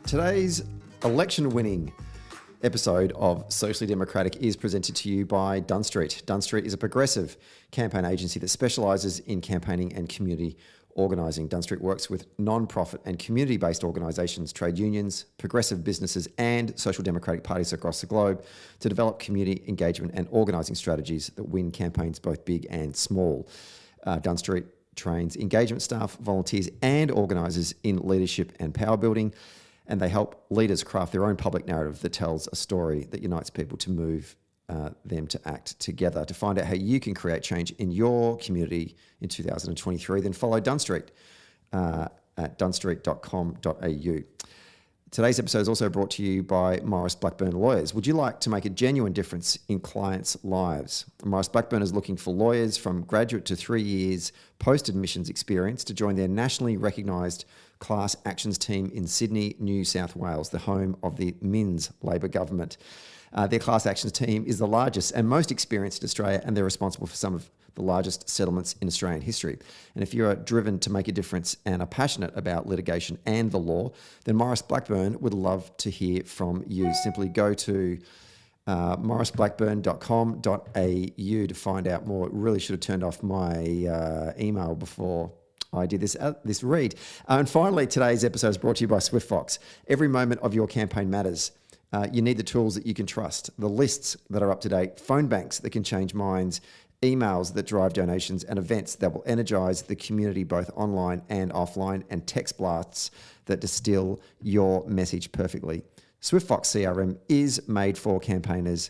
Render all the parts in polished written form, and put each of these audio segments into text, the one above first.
Today's election-winning episode of Socially Democratic is presented to you by Dunn Street. Dunn Street is a progressive campaign agency that specialises in campaigning and community organising. Dunn Street works with non-profit and community-based organisations, trade unions, progressive businesses and social democratic parties across the globe to develop community engagement and organising strategies that win campaigns both big and small. Dunn Street trains engagement staff, volunteers and organisers in leadership and power building, and they help leaders craft their own public narrative that tells a story that unites people to move them to act together. To find out how you can create change in your community in 2023, then follow Dunn Street at dunnstreet.com.au. Today's episode is also brought to you by Morris Blackburn Lawyers. Would you like to make a genuine difference in clients' lives? Morris Blackburn is looking for lawyers from graduate to 3 years post-admissions experience to join their nationally recognised class actions team in Sydney, New South Wales, the home of the Minns Labor government. Their class actions team is the largest and most experienced in Australia, and they're responsible for some of the largest settlements in Australian history. And if you're driven to make a difference and are passionate about litigation and the law, then Morris Blackburn would love to hear from you. Simply go to morrisblackburn.com.au to find out more. Really should have turned off my email before I did this read. And finally, today's episode is brought to you by SwiftFox. Every moment of your campaign matters. You need the tools that you can trust, the lists that are up to date, phone banks that can change minds, emails that drive donations, and events that will energise the community both online and offline, and text blasts that distill your message perfectly. SwiftFox CRM is made for campaigners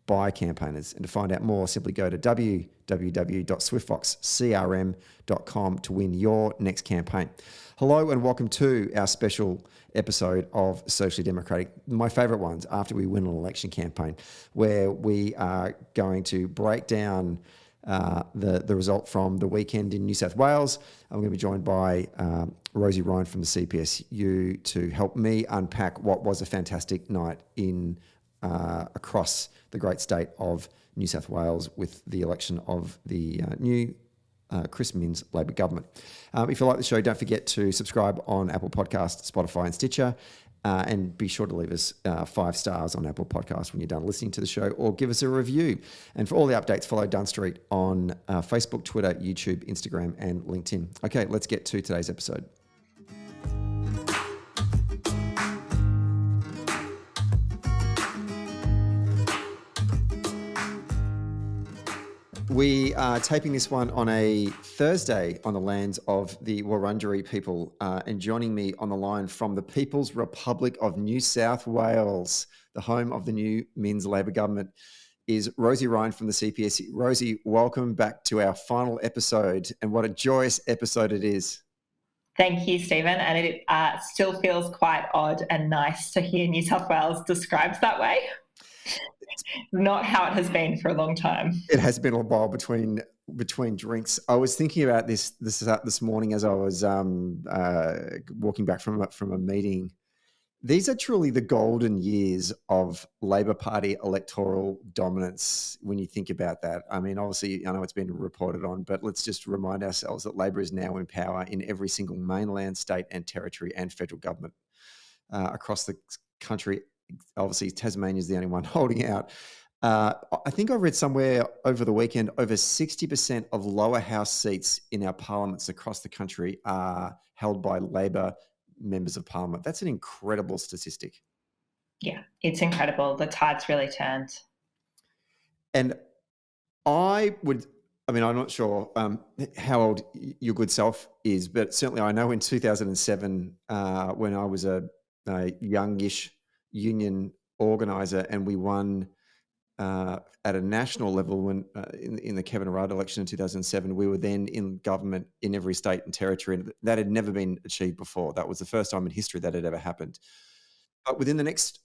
by campaigners. And to find out more, simply go to www.swiftfoxcrm.com to win your next campaign. Hello and welcome to our special episode of Socially Democratic, my favourite ones after we win an election campaign, where we are going to break down the result from the weekend in New South Wales. I'm going to be joined by Rosie Ryan from the CPSU to help me unpack what was a fantastic night in across the great state of New South Wales with the election of the new Chris Minns Labor government. If you like the show, don't forget to subscribe on Apple Podcasts, Spotify and Stitcher, and be sure to leave us 5 stars on Apple Podcasts when you're done listening to the show, or give us a review. And for all the updates, follow Dunn Street on Facebook, Twitter, YouTube, Instagram and LinkedIn. Okay, let's get to today's episode. We are taping this one on a Thursday on the lands of the Wurundjeri people, and joining me on the line from the People's Republic of New South Wales, the home of the new Minns Labor government, is Rosie Ryan from the CPSU. Rosie, welcome back to our final episode, and what a joyous episode it is. Thank you, Stephen, and it still feels quite odd and nice to hear New South Wales described that way. Not how it has been for a long time. It has been a while between drinks. I was thinking about this morning as I was walking back from a meeting. These are truly the golden years of Labor Party electoral dominance when you think about that. I mean, obviously, I know it's been reported on, but let's just remind ourselves that Labor is now in power in every single mainland, state and territory and federal government across the country. Obviously, Tasmania is the only one holding out. I think I read somewhere over the weekend, over 60% of lower house seats in our parliaments across the country are held by Labor members of parliament. That's an incredible statistic. Yeah, it's incredible. The tide's really turned. And I'm not sure how old your good self is, but certainly I know in 2007, when I was a youngish union organiser, and we won at a national level when in the Kevin Rudd election in 2007. We were then in government in every state and territory, and that had never been achieved before. That was the first time in history that had ever happened. But within the next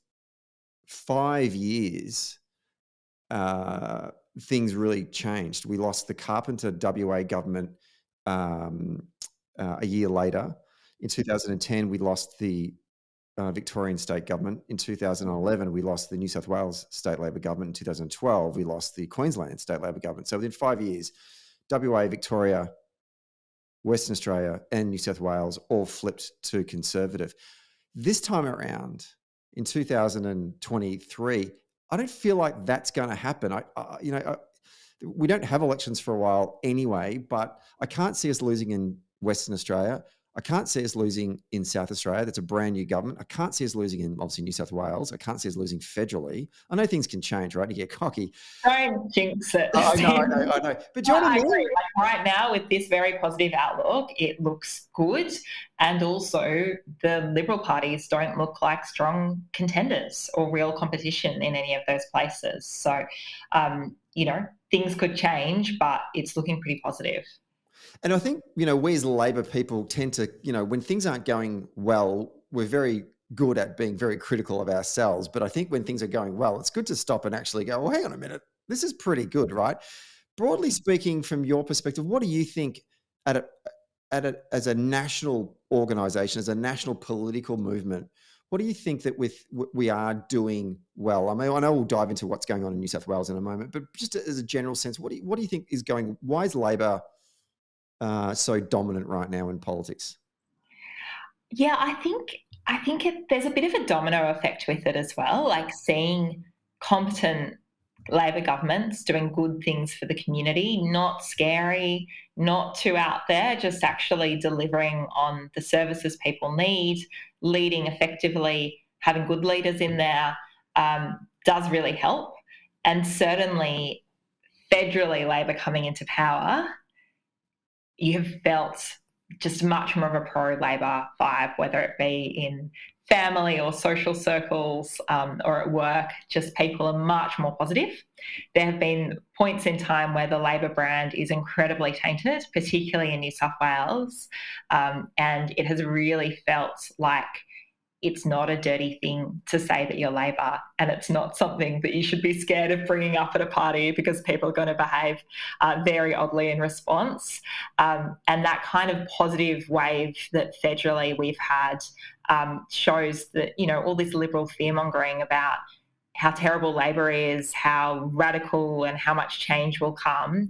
5 years, things really changed. We lost the Carpenter WA government a year later. In 2010, we lost the Victorian state government. In 2011, we lost the New South Wales state Labor government. In 2012, we lost the Queensland state Labor government. So within 5 years, WA, Victoria, Western Australia and New South Wales all flipped to Conservative. This time around in 2023, I don't feel like that's going to happen. We don't have elections for a while anyway, but I can't see us losing in Western Australia. I can't see us losing in South Australia. That's a brand new government. I can't see us losing in, obviously, New South Wales. I can't see us losing federally. I know things can change, right? You get cocky. Don't jinx it. I know. But do you know what I mean? Agree. Like right now, with this very positive outlook, it looks good. And also, the Liberal parties don't look like strong contenders or real competition in any of those places. So, things could change, but it's looking pretty positive. And I think, we as Labor people tend to, when things aren't going well, we're very good at being very critical of ourselves. But I think when things are going well, it's good to stop and actually go, well, hang on a minute, this is pretty good, right? Broadly speaking, from your perspective, what do you think as a national organisation, as a national political movement, what do you think that we are doing well? I mean, I know we'll dive into what's going on in New South Wales in a moment, but just as a general sense, what do you think is going? Why is Labor so dominant right now in politics? Yeah, I think there's a bit of a domino effect with it as well. Like seeing competent Labor governments doing good things for the community, not scary, not too out there, just actually delivering on the services people need, leading effectively, having good leaders in there, does really help. And certainly, federally, Labor coming into power, you have felt just much more of a pro-Labor vibe, whether it be in family or social circles or at work. Just people are much more positive. There have been points in time where the Labor brand is incredibly tainted, particularly in New South Wales, and it has really felt like it's not a dirty thing to say that you're Labor, and it's not something that you should be scared of bringing up at a party because people are going to behave very oddly in response. And that kind of positive wave that federally we've had shows that, all this Liberal fear-mongering about how terrible Labor is, how radical and how much change will come,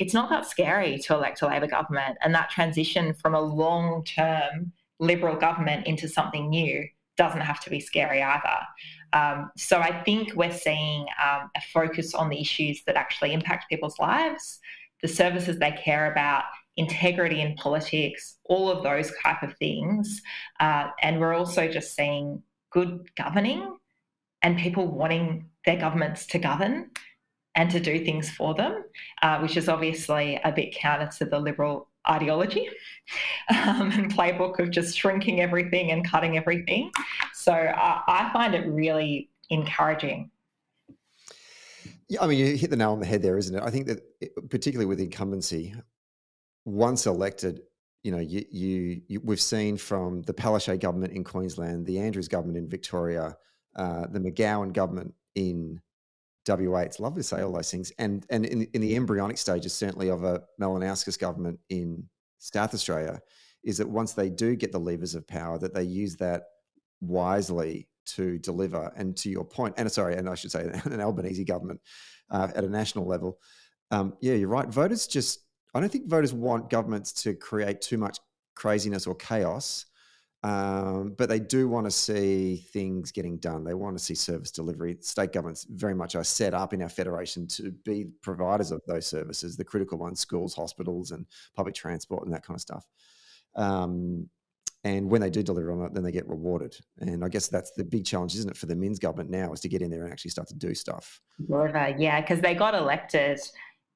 it's not that scary to elect a Labor government. And that transition from a long-term Liberal government into something new doesn't have to be scary either. So I think we're seeing a focus on the issues that actually impact people's lives, the services they care about, integrity in politics, all of those type of things. And we're also just seeing good governing and people wanting their governments to govern and to do things for them, which is obviously a bit counter to the Liberal ideology and playbook of just shrinking everything and cutting everything. So I find it really encouraging. Yeah, I mean, you hit the nail on the head there, isn't it? I think that particularly with incumbency, once elected, we've seen from the Palaszczuk government in Queensland, the Andrews government in Victoria, the McGowan government in WA. It's lovely to say all those things. And in the embryonic stages, certainly of a Malinauskas government in South Australia, is that once they do get the levers of power, that they use that wisely to deliver. And to your point, and I should say an Albanese government at a national level. Yeah, you're right. I don't think voters want governments to create too much craziness or chaos. But they do want to see things getting done. They want to see service delivery. State governments very much are set up in our federation to be providers of those services, the critical ones, schools, hospitals, and public transport and that kind of stuff. And when they do deliver on it, then they get rewarded. And I guess that's the big challenge, isn't it, for the Minns government now, is to get in there and actually start to do stuff. Yeah, because they got elected.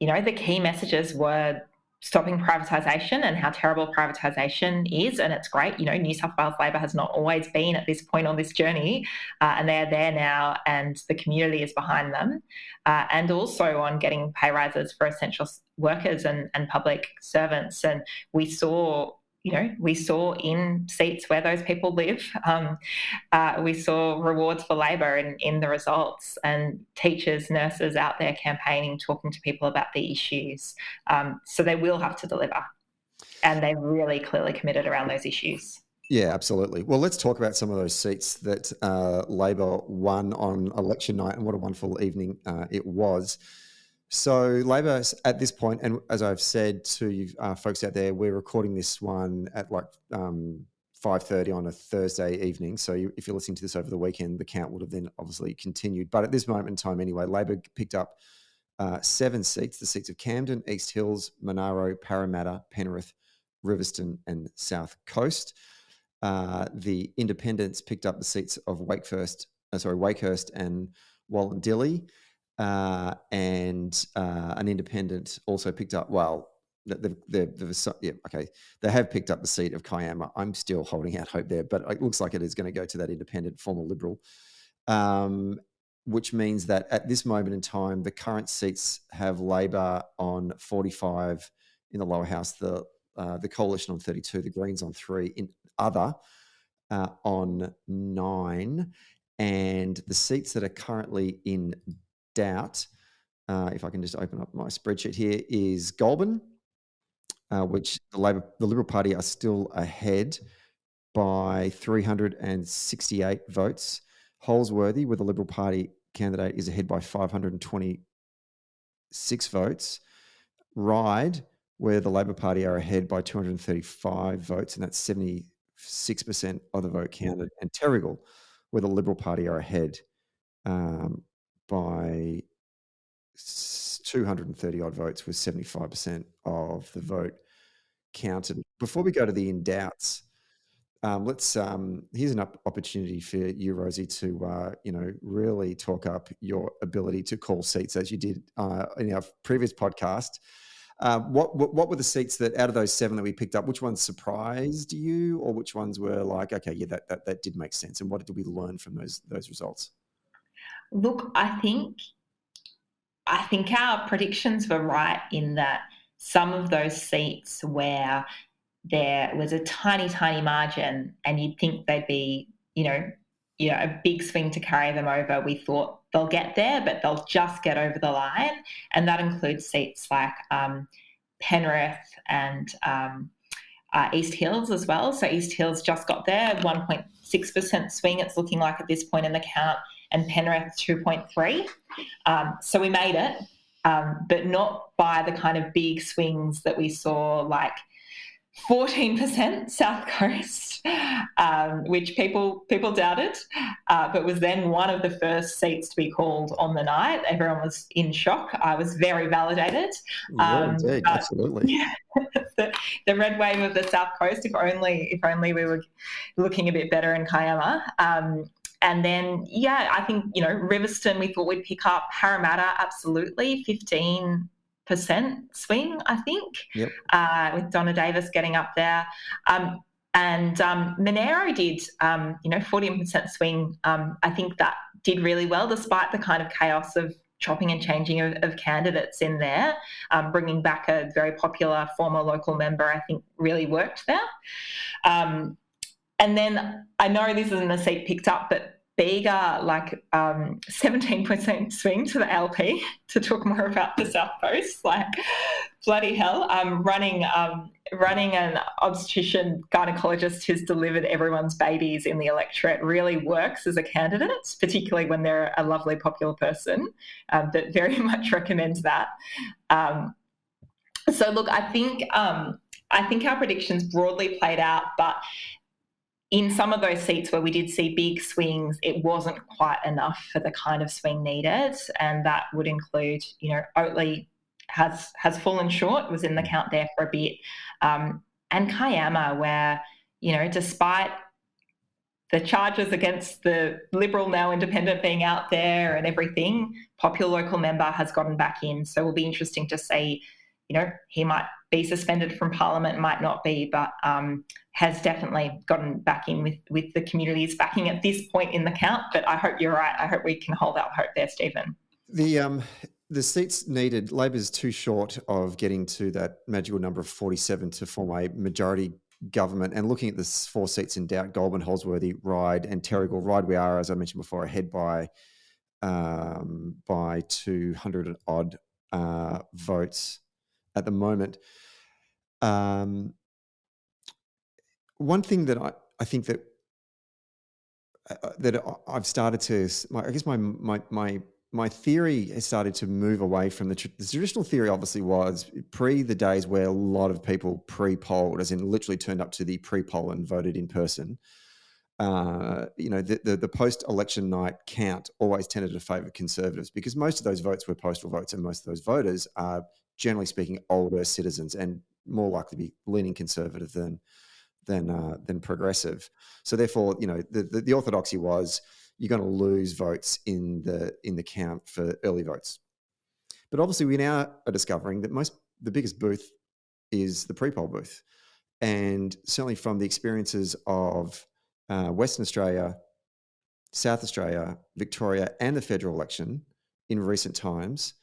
The key messages were stopping privatisation and how terrible privatisation is, and it's great. New South Wales Labor has not always been at this point on this journey, and they're there now, and the community is behind them. And also on getting pay rises for essential workers and public servants, and we saw in seats where those people live, we saw rewards for Labor in the results, and teachers, nurses out there campaigning, talking to people about the issues. So they will have to deliver, and they've really clearly committed around those issues. Yeah, absolutely. Well, let's talk about some of those seats that Labor won on election night, and what a wonderful evening it was. So Labor at this point, and as I've said to you folks out there, we're recording this one at 5:30 on a Thursday evening. So if you're listening to this over the weekend, the count would have then obviously continued. But at this moment in time anyway, Labor picked up 7 seats, the seats of Camden, East Hills, Monaro, Parramatta, Penrith, Riverstone and South Coast. The Independents picked up the seats of Wakehurst and Wallandilly. And an independent also picked up, they have picked up the seat of Kiama. I'm still holding out hope there, but it looks like it is going to go to that independent, former Liberal, which means that at this moment in time, the current seats have Labor on 45 in the lower house, the Coalition on 32, the Greens on 3, in other on 9, and the seats that are currently in doubt, if I can just open up my spreadsheet here, is Goulburn, which the Liberal Party are still ahead by 368 votes. Holsworthy, where the Liberal Party candidate is ahead by 526 votes. Ryde, where the Labor Party are ahead by 235 votes, and that's 76% of the vote counted. And Terrigal, where the Liberal Party are ahead by 230 odd votes, with 75% of the vote counted. Before we go to the in doubts, here's an opportunity for you, Rosie, to really talk up your ability to call seats as you did in our previous podcast. What were the seats that, out of those 7 that we picked up, which ones surprised you, or which ones were like, okay, yeah, that did make sense, and what did we learn from those results? Look, I think our predictions were right in that some of those seats where there was a tiny, tiny margin and you'd think they'd be, a big swing to carry them over, we thought they'll get there, but they'll just get over the line. And that includes seats like Penrith and East Hills as well. So East Hills just got there, 1.6% swing, it's looking like at this point in the count, and Penrith 2.3. So we made it, but not by the kind of big swings that we saw, like 14% South Coast, which people doubted, but was then one of the first seats to be called on the night. Everyone was in shock. I was very validated. Yeah, indeed, absolutely. Yeah, the red wave of the South Coast. If only we were looking a bit better in Kiama. And then, I think, Riverstone we thought we'd pick up. Parramatta, absolutely, 15% swing, I think, yep. With Donna Davis getting up there. And Monaro did, 14% swing. I think that did really well, despite the kind of chaos of chopping and changing of candidates in there. Bringing back a very popular former local member, I think, really worked there. And then I know this isn't a seat picked up, but Bega, 17% swing to the LP, to talk more about the South Coast, bloody hell. Running an obstetrician gynecologist who's delivered everyone's babies in the electorate really works as a candidate, particularly when they're a lovely, popular person, but very much recommend that. So look, I think our predictions broadly played out, but in some of those seats where we did see big swings, it wasn't quite enough for the kind of swing needed, and that would include, Oatley has fallen short, was in the count there for a bit, and Kiama, where, despite the charges against the Liberal, now Independent, being out there and everything, popular local member has gotten back in. So it will be interesting to see, he might be suspended from Parliament, might not be, but has definitely gotten back in with the community's backing at this point in the count. But I hope you're right. I hope we can hold out hope there, Stephen. The seats needed, Labor's too short of getting to that magical number of 47 to form a majority government. And looking at the 4 seats in doubt, Goulburn, Holsworthy, Ryde and Terrigal. Ryde, we are, as I mentioned before, ahead by 200 odd votes at the moment. One thing that I think that I've started to, I guess my my theory has started to move away from the traditional theory. Obviously, was pre the days where a lot of people pre-polled, as in literally turned up to the pre-poll and voted in person. The post-election night count always tended to favour Conservatives because most of those votes were postal votes, and most of those voters are, generally speaking, older citizens and more likely to be leaning Conservative than progressive. So therefore, the orthodoxy was you're going to lose votes in the count for early votes. But obviously, we now are discovering that the biggest booth is the pre-poll booth, and certainly from the experiences of Western Australia, South Australia, Victoria, and the federal election in recent times,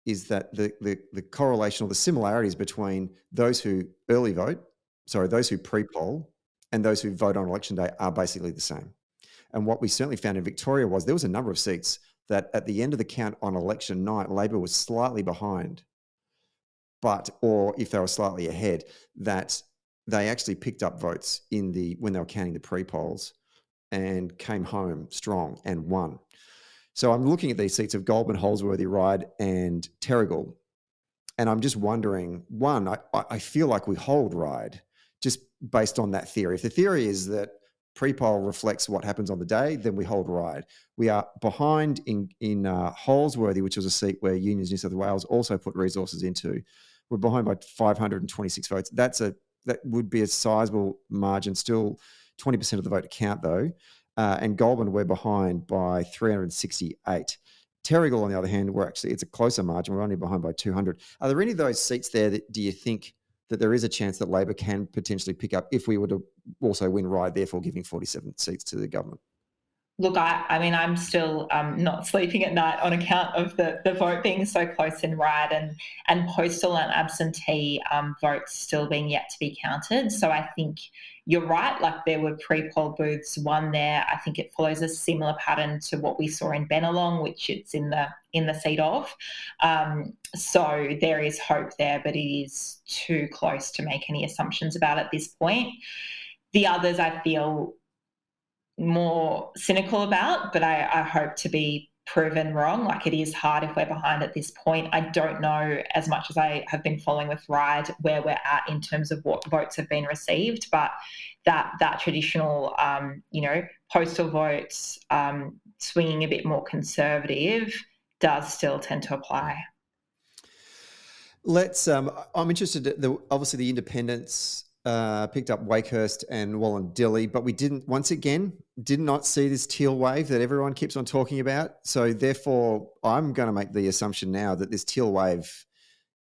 is that the correlation or the similarities between those who those who pre-poll and those who vote on election day are basically the same. And what we certainly found in Victoria was there was a number of seats that at the end of the count on election night, Labor was slightly behind, or if they were slightly ahead, that they actually picked up votes when they were counting the pre-polls and came home strong and won. So I'm looking at these seats of Goulburn, Holsworthy, Ryde and Terrigal, and I'm just wondering, one, I feel like we hold Ryde just based on that theory. If the theory is that pre-poll reflects what happens on the day, then we hold Ryde. We are behind in Holsworthy, which was a seat where Unions New South Wales also put resources into. We're behind by 526 votes. That would be a sizable margin, still 20% of the vote to count though. And Goulburn, we're behind by 368. Terrigal, on the other hand, it's a closer margin. We're only behind by 200. Are there any of those seats there do you think that there is a chance that Labor can potentially pick up if we were to also win Ryde, therefore giving 47 seats to the government? Look, I mean, I'm still not sleeping at night on account of the vote being so close in Ryde and postal and absentee votes still being yet to be counted. So I think you're right, like there were pre-poll booths, one there. I think it follows a similar pattern to what we saw in Bennelong, which it's in the seat of. So there is hope there, but it is too close to make any assumptions about at this point. The others I feel more cynical about, but I hope to be proven wrong. Like, it is hard if we're behind at this point. I don't know, as much as I have been following with Ryde, where we're at in terms of what votes have been received, but that traditional, postal votes swinging a bit more conservative does still tend to apply. I'm interested, obviously the independents picked up Wakehurst and Wallandilly, but we did not see this teal wave that everyone keeps on talking about. So therefore, I'm going to make the assumption now that this teal wave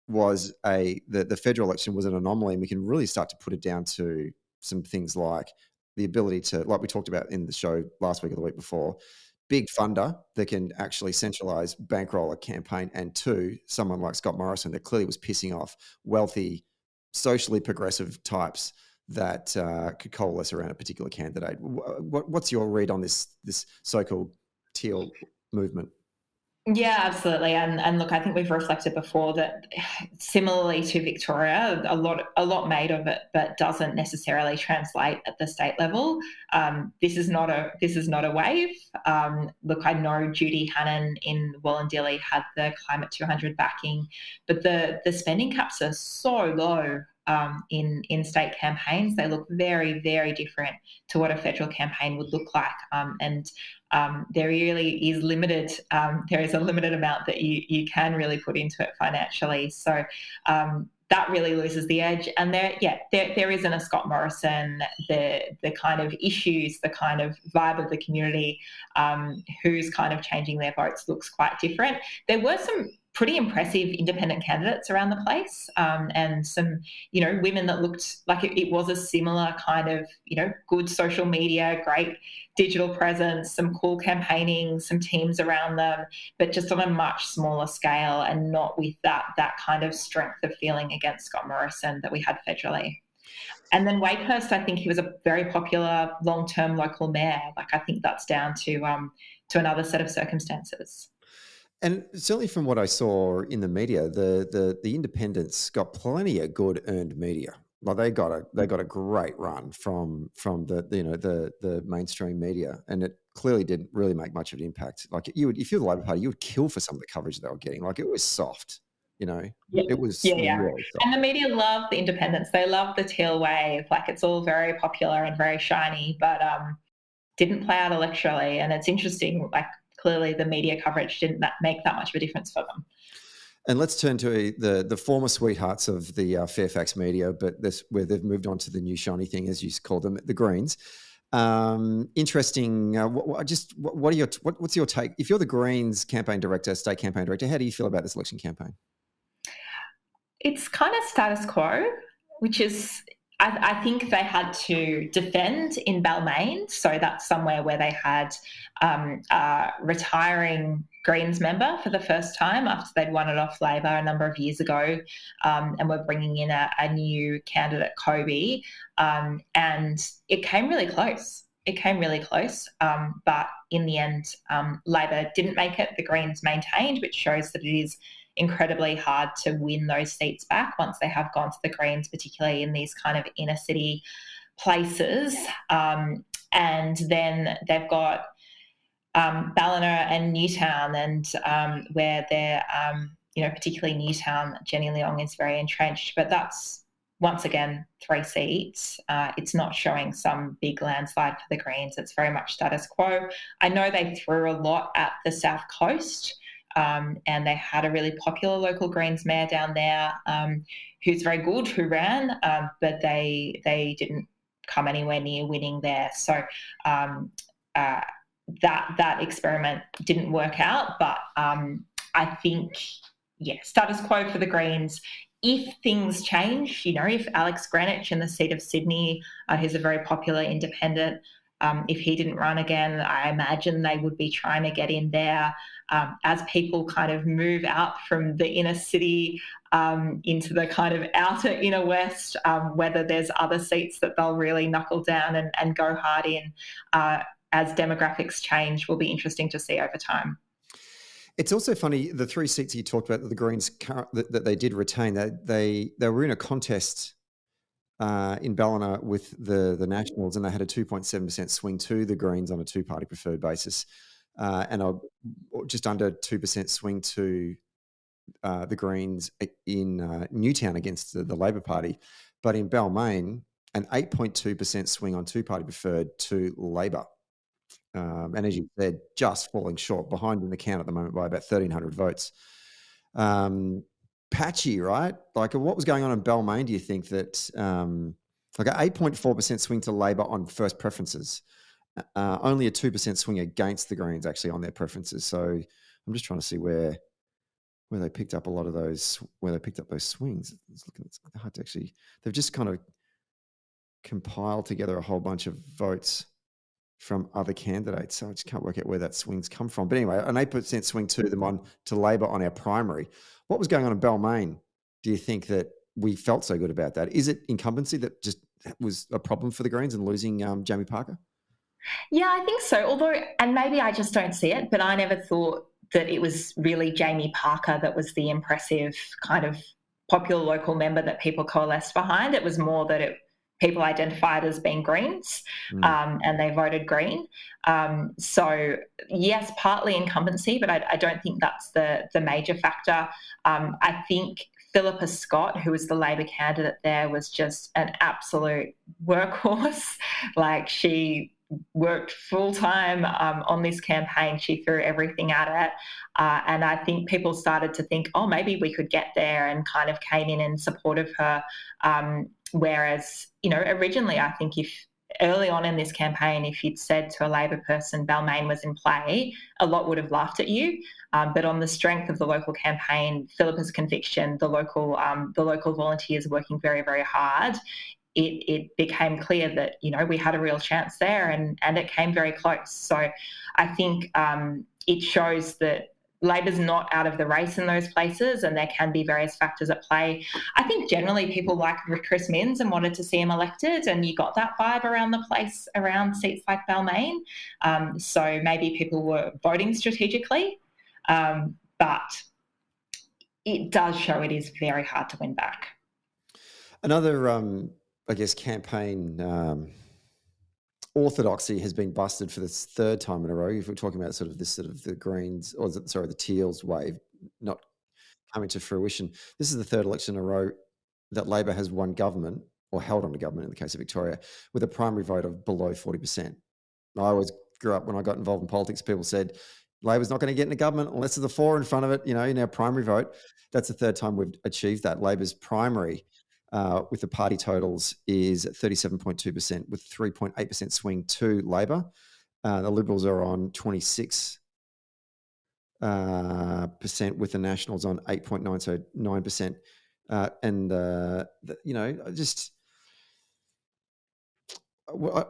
was the federal election was an anomaly, and we can really start to put it down to some things like the ability to, like we talked about in the show last week or the week before, big funder that can actually centralise, bankroll a campaign, and two, someone like Scott Morrison that clearly was pissing off wealthy, socially progressive types that could coalesce around a particular candidate. What's your read on this so-called teal movement? Yeah, absolutely. And look, I think we've reflected before that similarly to Victoria, a lot made of it, but doesn't necessarily translate at the state level. This is not a wave. Look, I know Judy Hannon in Wallandilly had the Climate 200 backing, but the spending caps are so low in state campaigns. They look very, very different to what a federal campaign would look like. There really is limited. There is a limited amount that you can really put into it financially. So that really loses the edge. And there isn't a Scott Morrison, the kind of issues, the kind of vibe of the community who's kind of changing their votes looks quite different. There were some pretty impressive independent candidates around the place, and some, women that looked like it was a similar kind of, good social media, great digital presence, some cool campaigning, some teams around them, but just on a much smaller scale and not with that kind of strength of feeling against Scott Morrison that we had federally. And then Wakehurst, I think he was a very popular long-term local mayor. Like, I think that's down to another set of circumstances. And certainly from what I saw in the media, the independents got plenty of good earned media. Like, they got a great run from the mainstream media, and it clearly didn't really make much of an impact. Like if you're the Labor Party, you would kill for some of the coverage they were getting. Like it was soft, Yeah. it was Yeah. really soft. And the media love the independents. They love the teal wave. Like it's all very popular and very shiny, but didn't play out electorally. And it's interesting, like clearly the media coverage didn't make that much of a difference for them. And let's turn to the former sweethearts of the Fairfax media, but where they've moved on to the new shiny thing, as you call them, the Greens. Interesting. What's your take? If you're the Greens campaign director, state campaign director, how do you feel about this election campaign? It's kind of status quo, which is, I think they had to defend in Balmain. So that's somewhere where they had a retiring Greens member for the first time after they'd won it off Labor a number of years ago, and were bringing in a new candidate, Kobe, and it came really close. But in the end, Labor didn't make it. The Greens maintained, which shows that it is incredibly hard to win those seats back once they have gone to the Greens, particularly in these kind of inner city places. And then they've got Ballina and Newtown, and where they're, particularly Newtown, Jenny Leong is very entrenched, but that's once again 3 seats. It's not showing some big landslide for the Greens. It's very much status quo. I know they threw a lot at the South Coast, and they had a really popular local Greens mayor down there who's very good, who ran, but they didn't come anywhere near winning there. So that experiment didn't work out. But I think, status quo for the Greens. If things change, if Alex Greenwich in the seat of Sydney, who's a very popular independent, if he didn't run again, I imagine they would be trying to get in there as people kind of move out from the inner city into the kind of outer inner west, whether there's other seats that they'll really knuckle down and go hard in as demographics change will be interesting to see over time. It's also funny, the 3 seats you talked about that the Greens that they did retain, they were in a contest in Ballina with the Nationals, and they had a 2.7% swing to the Greens on a 2-party preferred basis, and a just under 2% swing to the Greens in Newtown against the Labor Party. But in Balmain, an 8.2% swing on 2-party preferred to Labor. And as you said, just falling short, behind in the count at the moment by about 1,300 votes. Patchy, right? Like, what was going on in Balmain, do you think, that like an 8.4% swing to Labor on first preferences, only a 2% swing against the Greens actually on their preferences. So I'm just trying to see where they picked up a lot of those, where they picked up those swings. It's hard to actually, they've just kind of compiled together a whole bunch of votes from other candidates. So I just can't work out where that swings come from. But anyway, an 8% swing to Labor on our primary. What was going on in Balmain? Do you think that we felt so good about that? Is it incumbency that just was a problem for the Greens and losing Jamie Parker? Yeah, I think so. Although, and maybe I just don't see it, but I never thought that it was really Jamie Parker that was the impressive kind of popular local member that people coalesced behind. It was more that people identified as being Greens, and they voted Green. So yes, partly incumbency, but I don't think that's the major factor. I think Philippa Scott, who was the Labor candidate there, was just an absolute workhorse. Like, she worked full-time on this campaign. She threw everything at it. And I think people started to think, oh, maybe we could get there, and kind of came in support of her. Whereas, originally, I think if early on in this campaign, if you'd said to a Labor person Balmain was in play, a lot would have laughed at you. But on the strength of the local campaign, Philippa's conviction, the local volunteers working very, very hard, it became clear that, we had a real chance there, and it came very close. So I think it shows that Labor's not out of the race in those places, and there can be various factors at play. I think generally people like Chris Minns and wanted to see him elected, and you got that vibe around the place, around seats like Balmain. So maybe people were voting strategically, but it does show it is very hard to win back. Another, I guess, campaign orthodoxy has been busted for this third time in a row. If we're talking about the Greens, or the Teals wave not coming to fruition, this is the third election in a row that Labor has won government, or held on to government in the case of Victoria, with a primary vote of below 40%. I always grew up, when I got involved in politics, people said Labor's not going to get into government unless there's a 4 in front of it, in our primary vote. That's the third time we've achieved that. Labor's primary with the party totals is 37.2%, with 3.8% swing to Labor. The Liberals are on 26%, with the Nationals on 8.9%, so 9%. I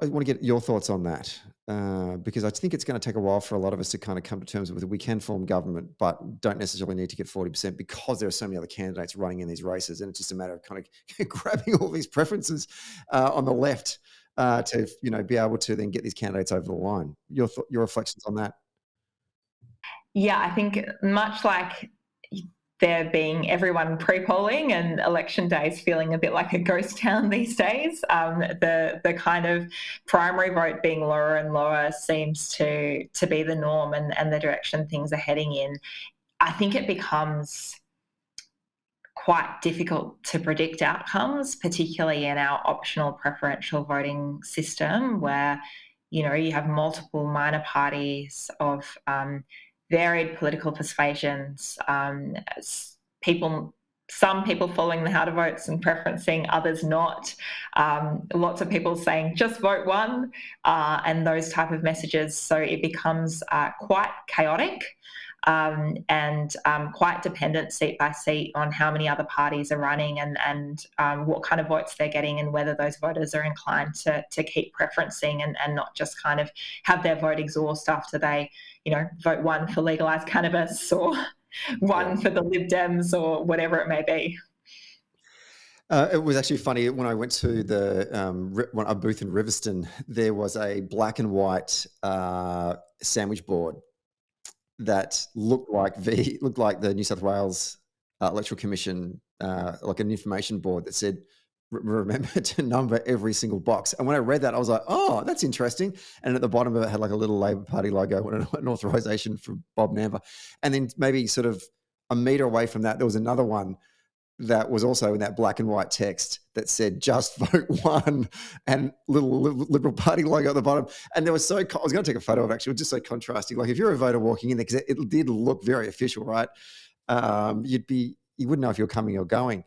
want to get your thoughts on that, because I think it's going to take a while for a lot of us to kind of come to terms with it. We can form government, but don't necessarily need to get 40%, because there are so many other candidates running in these races, and it's just a matter of kind of grabbing all these preferences on the left to be able to then get these candidates over the line. Your reflections on that? Yeah, I think much like there being everyone pre-polling and election days feeling a bit like a ghost town these days, the kind of primary vote being lower and lower seems to be the norm, and the direction things are heading in. I think it becomes quite difficult to predict outcomes, particularly in our optional preferential voting system, where you have multiple minor parties of varied political persuasions, some people following the harder votes and preferencing, others not. Lots of people saying just vote one, and those type of messages. So it becomes quite chaotic and quite dependent seat by seat on how many other parties are running and what kind of votes they're getting, and whether those voters are inclined to keep preferencing and not just kind of have their vote exhaust after they vote one for legalised cannabis, or one for the Lib Dems, or whatever it may be. It was actually funny when I went to a booth in Riverstone. There was a black and white sandwich board that looked like the New South Wales Electoral Commission, like an information board that said, remember to number every single box. And when I read that, I was like, oh, that's interesting. And at the bottom of it had like a little Labor Party logo and an authorization from Bob Namber. And then maybe sort of a metre away from that, there was another one that was also in that black and white text that said just vote one, and little Liberal Party logo at the bottom. And there was I was going to take a photo of it, actually. It was just so contrasting. Like if you're a voter walking in there, because it did look very official, right? You wouldn't know if you're coming or going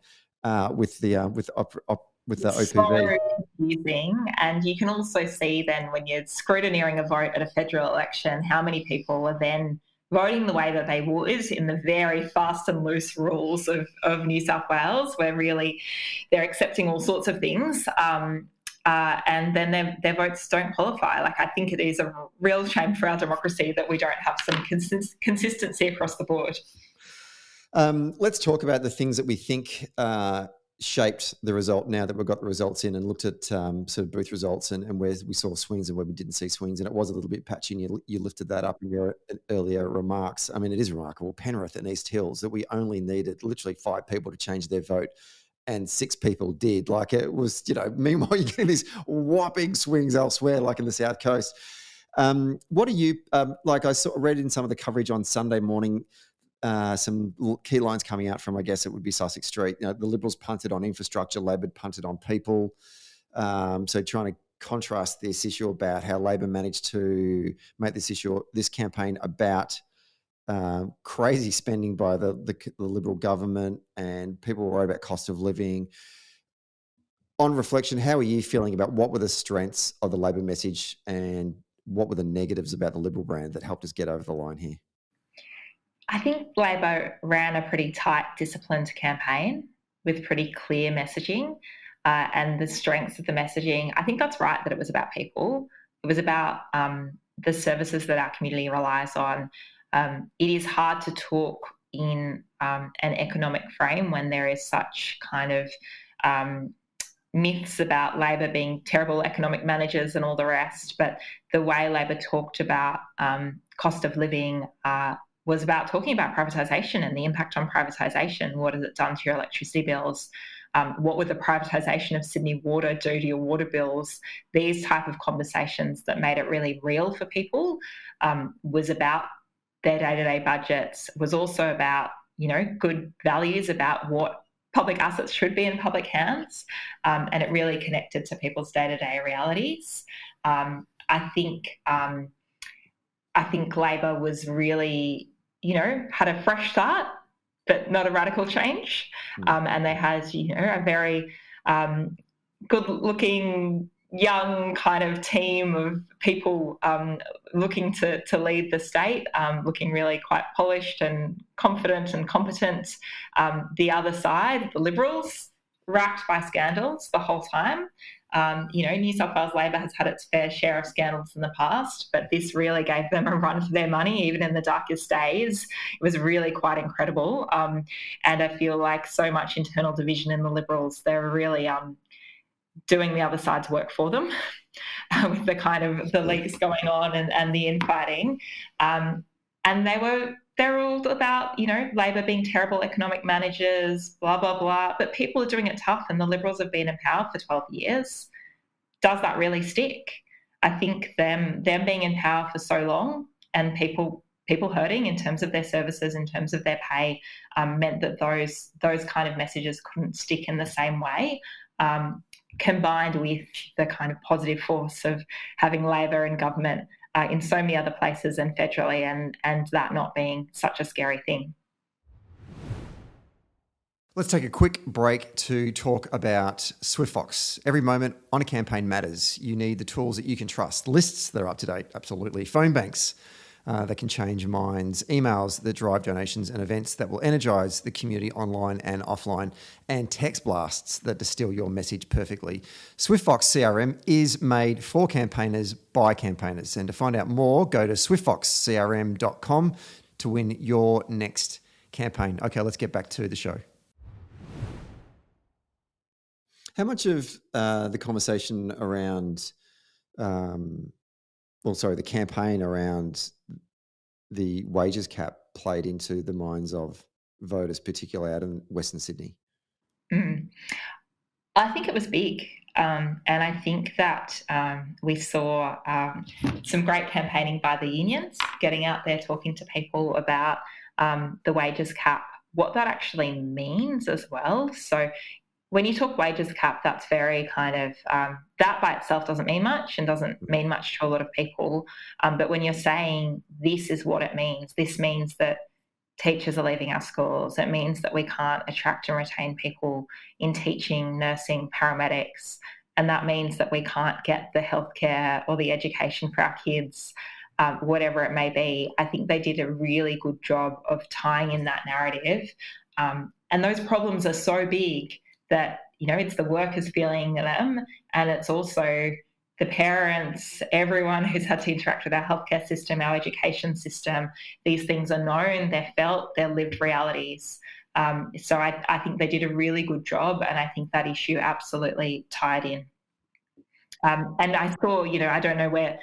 with the OPV. So confusing. And you can also see then, when you're scrutineering a vote at a federal election, how many people are then voting the way that they would in the very fast and loose rules of New South Wales, where really they're accepting all sorts of things, and then their votes don't qualify. Like, I think it is a real shame for our democracy that we don't have some consistency across the board. Let's talk about the things that we think shaped the result, now that we've got the results in, and looked at sort of booth results and where we saw swings and where we didn't see swings. And it was a little bit patchy, and you lifted that up in your earlier remarks. I mean, it is remarkable. Penrith and East Hills, that we only needed literally 5 people to change their vote, and 6 people did. Like, it was, meanwhile, you're getting these whopping swings elsewhere, like in the South Coast. What are you, like I read in some of the coverage on Sunday morning, some key lines coming out from, I guess it would be Sussex Street. The Liberals punted on infrastructure, Labor punted on people. So trying to contrast this issue about how Labor managed to make this campaign about crazy spending by the Liberal government, and people worry about cost of living. On reflection, how are you feeling about what were the strengths of the Labor message, and what were the negatives about the Liberal brand that helped us get over the line here? I think Labor ran a pretty tight, disciplined campaign with pretty clear messaging, and the strengths of the messaging. I think that's right, that it was about people. It was about the services that our community relies on. It is hard to talk in an economic frame when there is such kind of myths about Labor being terrible economic managers and all the rest. But the way Labor talked about cost of living, was about talking about privatisation and the impact on privatisation. What has it done to your electricity bills? What would the privatisation of Sydney Water do to your water bills? These type of conversations that made it really real for people, was about their day-to-day budgets, was also about, good values about what public assets should be in public hands, and it really connected to people's day-to-day realities. I think Labor was really, had a fresh start, but not a radical change. And they had, a very good-looking, young kind of team of people looking to lead the state, looking really quite polished and confident and competent. The other side, the Liberals, racked by scandals the whole time. New South Wales Labor has had its fair share of scandals in the past, but this really gave them a run for their money, even in the darkest days. It was really quite incredible. And I feel like so much internal division in the Liberals, they're really doing the other side's work for them with the kind of the leaks going on and the infighting. And they're all about, Labor being terrible economic managers, blah, blah, blah. But people are doing it tough, and the Liberals have been in power for 12 years. Does that really stick? I think them being in power for so long and people hurting in terms of their services, in terms of their pay, meant that those kind of messages couldn't stick in the same way. Combined with the kind of positive force of having Labor in government in so many other places and federally, and that not being such a scary thing. Let's take a quick break to talk about SwiftFox. Every moment on a campaign matters. You need the tools that you can trust. Lists that are up to date, absolutely. Phone banks that can change minds. Emails that drive donations, and events that will energise the community online and offline. And text blasts that distill your message perfectly. SwiftFox CRM is made for campaigners by campaigners. And to find out more, go to swiftfoxcrm.com to win your next campaign. Okay, let's get back to the show. How much of the conversation around, the campaign around the wages cap played into the minds of voters, particularly out in Western Sydney? I think it was big. And I think that we saw some great campaigning by the unions, getting out there, talking to people about the wages cap, what that actually means as well. So when you talk wages cap, that's very kind of, that by itself doesn't mean much and doesn't mean much to a lot of people. But when you're saying this is what it means, this means that teachers are leaving our schools. It means that we can't attract and retain people in teaching, nursing, paramedics. And that means that we can't get the healthcare or the education for our kids, whatever it may be. I think they did a really good job of tying in that narrative. And those problems are so big that, it's the workers feeling them, and it's also the parents, everyone who's had to interact with our healthcare system, our education system. These things are known, they're felt, they're lived realities. So I think they did a really good job, and I think that issue absolutely tied in. And I saw, I don't know where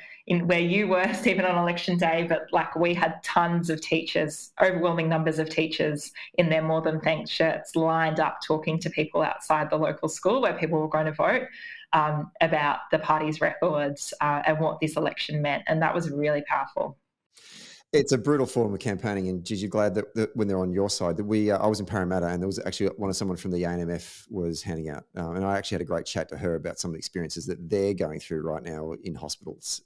you were, Stephen, on election day, but we had tons of teachers, overwhelming numbers of teachers in their More Than Thanks shirts lined up talking to people outside the local school where people were going to vote about the party's records and what this election meant. And that was really powerful. It's a brutal form of campaigning, and Gigi, glad that when they're on your side, that I was in Parramatta, and there was actually someone from the ANMF was handing out, and I actually had a great chat to her about some of the experiences that they're going through right now in hospitals.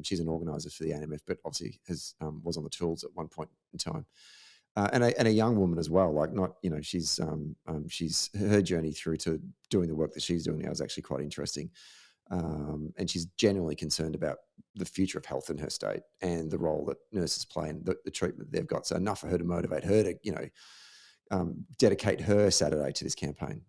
She's an organiser for the ANMF, but obviously was on the tools at one point in time, and a young woman as well. She's her journey through to doing the work that she's doing now is actually quite interesting. And she's genuinely concerned about the future of health in her state and the role that nurses play and the treatment they've got. So enough for her to motivate her to, dedicate her Saturday to this campaign,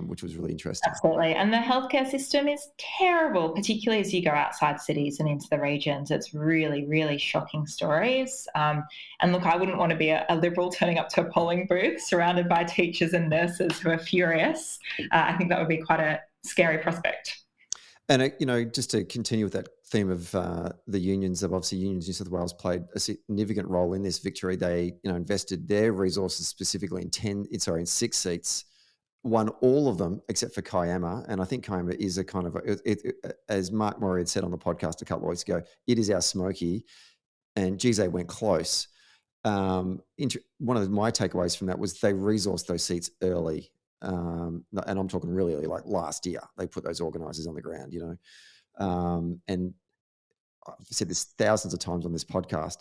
which was really interesting. Absolutely. And the healthcare system is terrible, particularly as you go outside cities and into the regions. It's really, really shocking stories. And look, I wouldn't want to be a Liberal turning up to a polling booth surrounded by teachers and nurses who are furious. I think that would be quite a scary prospect. And, just to continue with that theme of the unions, obviously Unions New South Wales played a significant role in this victory. They, invested their resources specifically in 6 seats, won all of them except for Kiama. And I think Kiama is a kind of, as Mark Murray had said on the podcast a couple of weeks ago, it is our Smoky. And geez, they went close. One of my takeaways from that was they resourced those seats early. And I'm talking really early, like last year, they put those organisers on the ground, and I've said this thousands of times on this podcast,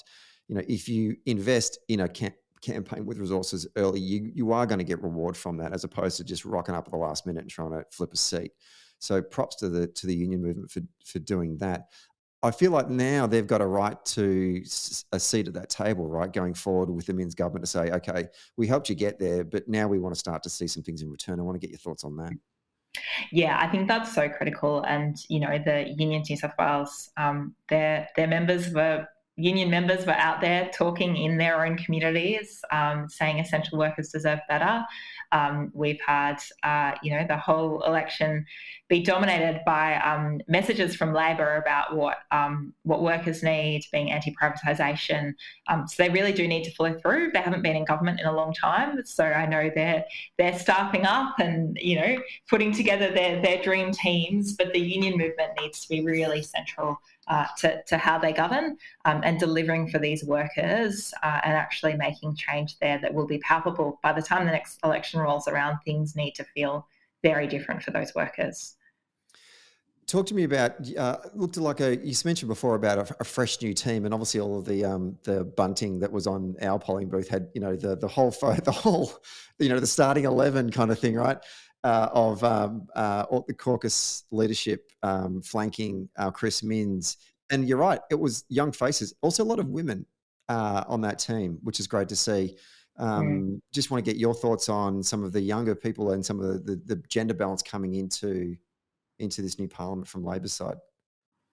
if you invest in a campaign with resources early, you are going to get reward from that, as opposed to just rocking up at the last minute and trying to flip a seat. So props to the union movement for doing that. I feel like now they've got a right to a seat at that table, right, going forward with the Minns government to say, okay, we helped you get there, but now we want to start to see some things in return. I want to get your thoughts on that. Yeah, I think that's so critical. And, the Unions New South Wales, their union members were out there talking in their own communities, saying essential workers deserve better. We've had, the whole election be dominated by messages from Labor about what workers need, being anti-privatisation. So they really do need to follow through. They haven't been in government in a long time, so I know they're staffing up and putting together their dream teams. But the union movement needs to be really central to how they govern and delivering for these workers and actually making change there that will be palpable. By the time the next election rolls around, things need to feel very different for those workers. Talk to me about, looked like you mentioned before about a fresh new team, and obviously all of the bunting that was on our polling booth had, the whole, the starting 11 kind of thing, right? Of all the caucus leadership flanking Chris Minns. And you're right, it was young faces, also a lot of women on that team, which is great to see. Just want to get your thoughts on some of the younger people and some of the gender balance coming into this new parliament from Labor's side.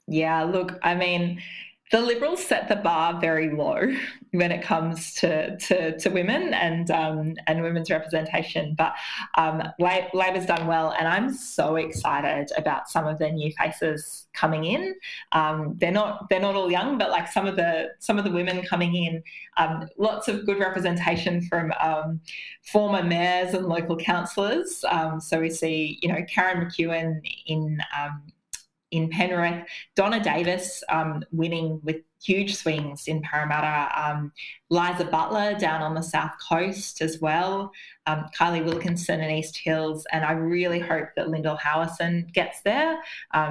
Yeah, look, I mean, the Liberals set the bar very low when it comes to women and women's representation, but Labor's done well, and I'm so excited about some of their new faces coming in. They're not all young, but like some of the women coming in, lots of good representation from former mayors and local councillors. So we see, Karen McEwen in Penrith, Donna Davis winning with huge swings in Parramatta, Liza Butler down on the South Coast as well, Kylie Wilkinson in East Hills, and I really hope that Lyndall Howison gets there.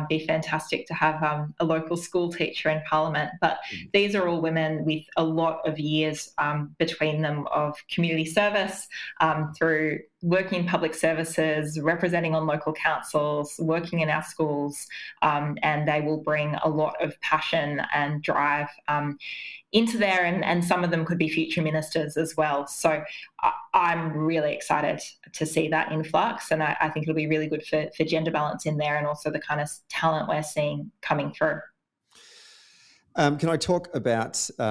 Be fantastic to have a local school teacher in Parliament. But these are all women with a lot of years between them of community service, through working in public services, representing on local councils, working in our schools, and they will bring a lot of passion and drive into there, and some of them could be future ministers as well. So I'm really excited to see that influx, and I think it'll be really good for gender balance in there and also the kind of talent we're seeing coming through. Can I talk about who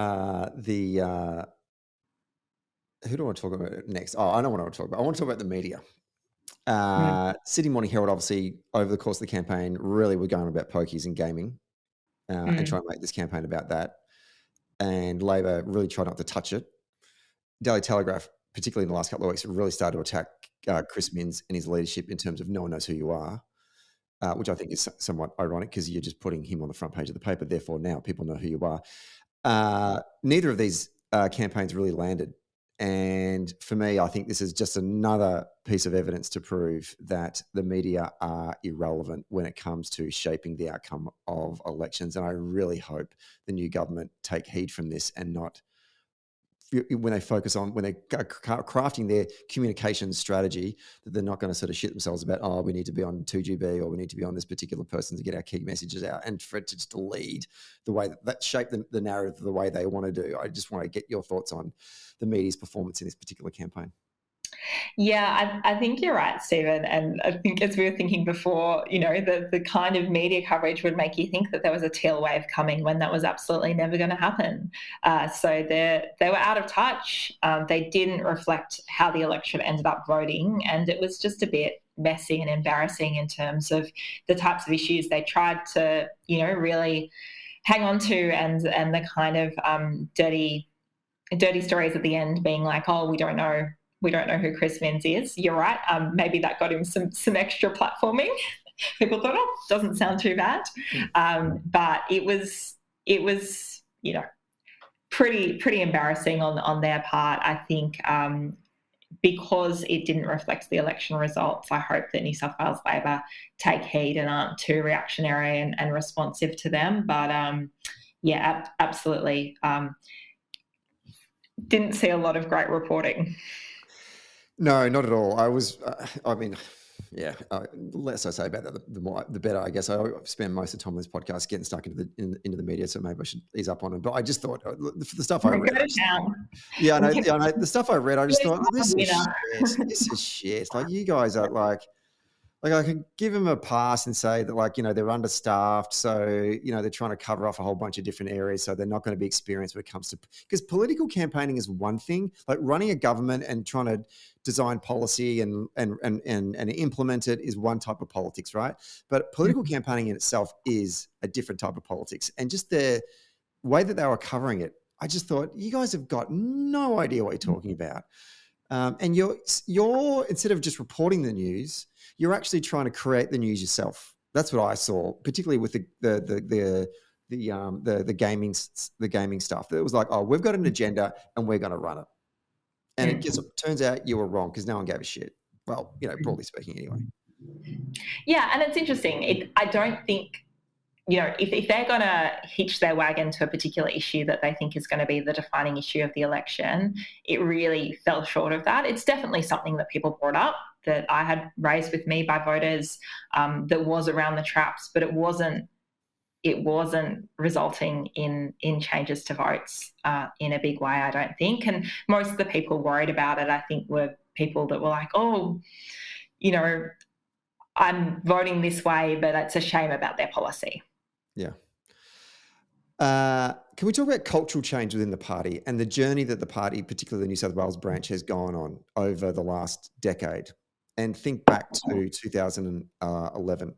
do I want to talk about next? Oh, I know what I want to talk about. I want to talk about the media. Sydney Morning Herald, obviously, over the course of the campaign, really were going about pokies and gaming and trying to make this campaign about that. And Labor really tried not to touch it. Daily Telegraph, particularly in the last couple of weeks, really started to attack Chris Minns and his leadership in terms of no one knows who you are, which I think is somewhat ironic because you're just putting him on the front page of the paper. Therefore, now people know who you are. Neither of these campaigns really landed. And for me, I think this is just another piece of evidence to prove that the media are irrelevant when it comes to shaping the outcome of elections. And I really hope the new government take heed from this and not, when they're crafting their communication strategy, that they're not going to sort of shit themselves about, oh, we need to be on 2GB or we need to be on this particular person to get our key messages out, and for it to just lead the way that shape the narrative the way they want to do. I just want to get your thoughts on the media's performance in this particular campaign. Yeah, I think you're right, Stephen. And I think, as we were thinking before, the kind of media coverage would make you think that there was a teal wave coming when that was absolutely never going to happen. So they were out of touch. They didn't reflect how the election ended up voting, and it was just a bit messy and embarrassing in terms of the types of issues they tried to, really hang on to, and the kind of dirty stories at the end being like, oh, we don't know who Chris Minns is. You're right. Maybe that got him some extra platforming. People thought, oh, doesn't sound too bad. But it was pretty embarrassing on their part. I think because it didn't reflect the election results, I hope that New South Wales Labor take heed and aren't too reactionary and responsive to them. But absolutely. Didn't see a lot of great reporting. No, not at all. Less I say about that, the better. I guess I spend most of the time on this podcast getting stuck into the media, so maybe I should ease up on it. But I just thought for the stuff I read, I know the stuff I read. I just thought this is shit. Like, you guys are like I can give them a pass and say that, they're understaffed, so they're trying to cover off a whole bunch of different areas, so they're not going to be experienced when it comes to, because political campaigning is one thing, like running a government and trying to design policy and implement it is one type of politics, right? But political campaigning in itself is a different type of politics, and just the way that they were covering it, I just thought, you guys have got no idea what you're talking about. And you're instead of just reporting the news, you're actually trying to create the news yourself. That's what I saw, particularly with the gaming stuff. It was like, oh, we've got an agenda and we're going to run it. And it turns out you were wrong because no one gave a shit. Well, broadly speaking, anyway. Yeah, and it's interesting. I don't think, if they're going to hitch their wagon to a particular issue that they think is going to be the defining issue of the election, it really fell short of that. It's definitely something that people brought up, that I had raised with me by voters, that was around the traps, but it wasn't resulting in changes to votes in a big way, I don't think. And most of the people worried about it, I think, were people that were like, oh, I'm voting this way, but it's a shame about their policy. Yeah. Can we talk about cultural change within the party and the journey that the party, particularly the New South Wales branch, has gone on over the last decade? And think back to 2011.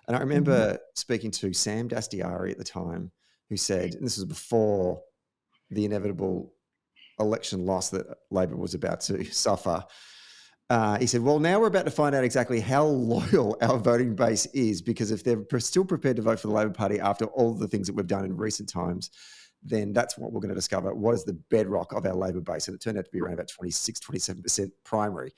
And I remember speaking to Sam Dastiari at the time, who said, and this was before the inevitable election loss that Labor was about to suffer, he said, well, now we're about to find out exactly how loyal our voting base is, because if they're still prepared to vote for the Labor Party after all the things that we've done in recent times, then that's what we're going to discover. What is the bedrock of our Labor base? And it turned out to be around about 26, 27% primary.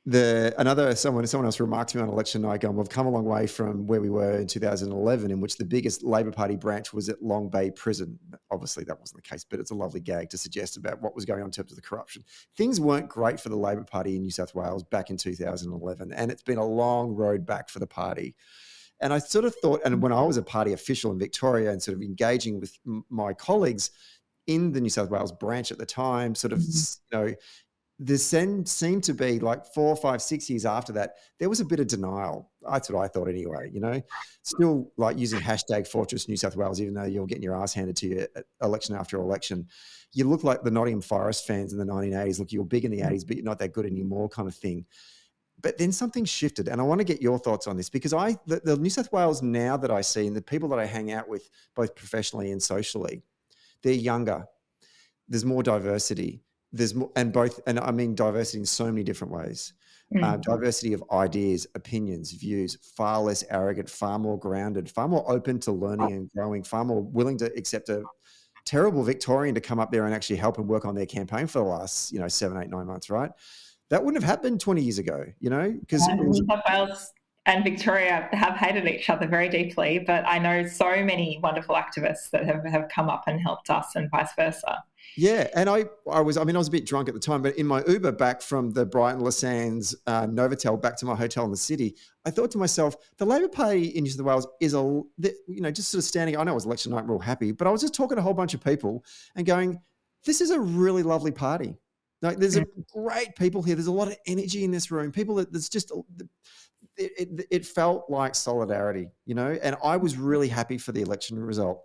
Someone else remarked to me on election night going, we've come a long way from where we were in 2011, in which the biggest Labor Party branch was at Long Bay Prison. Obviously that wasn't the case, but it's a lovely gag to suggest about what was going on in terms of the corruption. Things weren't great for the Labor Party in New South Wales back in 2011, and it's been a long road back for the party. And I sort of thought, and when I was a party official in Victoria and sort of engaging with my colleagues in the New South Wales branch at the time, sort of, there seemed to be like 4, 5, 6 years after that, there was a bit of denial. That's what I thought anyway, still like using hashtag Fortress New South Wales, even though you're getting your ass handed to you election after election. You look like the Nottingham Forest fans in the 1980s. Look, you were big in the 80s, but you're not that good anymore kind of thing. But then something shifted, and I want to get your thoughts on this, because the New South Wales now that I see, and the people that I hang out with both professionally and socially, they're younger. There's more diversity. There's more, and I mean diversity in so many different ways. Diversity of ideas, opinions, views, far less arrogant, far more grounded, far more open to learning and growing, far more willing to accept a terrible Victorian to come up there and actually help and work on their campaign for the last, 7, 8, 9 months, right? That wouldn't have happened 20 years ago, because New South Wales and Victoria have hated each other very deeply, but I know so many wonderful activists that have come up and helped us, and vice versa. Yeah, and I was a bit drunk at the time, but in my Uber back from the Brighton Lassans Novotel back to my hotel in the city, I thought to myself, the Labor Party in New South Wales is just sort of standing. I know it was election night, we're all happy, but I was just talking to a whole bunch of people and going, this is a really lovely party. Like, there's a great people here. There's a lot of energy in this room. People that there's just it felt like solidarity, and I was really happy for the election result.